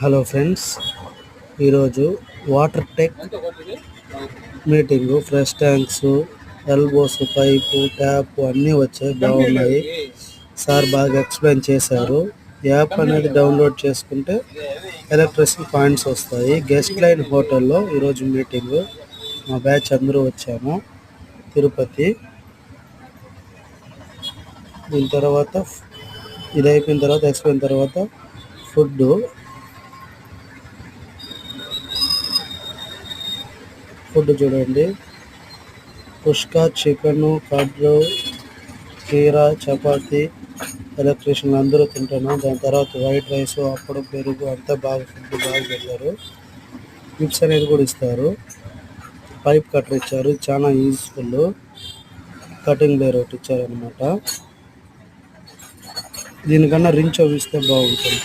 Hello friends, ఈరోజు water tech meeting. Fresh tanks, elbows, pipe, tap అన్నీ వచ్చాయి, బాగున్నాయి. సార్ బాగా ఎక్స్ప్లెయిన్ చేశారు. యాప్ అనేది డౌన్లోడ్ చేసుకుంటే ఎలక్ట్రిసిటీ పాయింట్స్ వస్తాయి. గెస్ట్ లైన్ హోటల్లో ఈరోజు మీటింగు. మా బ్యాచ్ అందరూ వచ్చాము తిరుపతి. దీని తర్వాత ఇది అయిపోయిన తర్వాత ఎక్స్ప్లెయిన్ తర్వాత ఫుడ్ చూడండి. కుష్కా, చికెను, కర్డు, కీరా, చపాతి ఎలక్ట్రీషియన్లు అందరూ తింటున్నాం. దాని తర్వాత వైట్ రైస్, అప్పుడు పెరుగు అంతా ఫుడ్ బాగా పెట్టారు. టిప్స్ అనేది కూడా ఇస్తారు. పైప్ కట్టర్ ఇచ్చారు, చాలా యూజ్ఫుల్. కటింగ్ బ్లేడ్ ఒకటి ఇచ్చారనమాట. దీనికన్నా రించ్ అవి ఇస్తే బాగుంటుంది.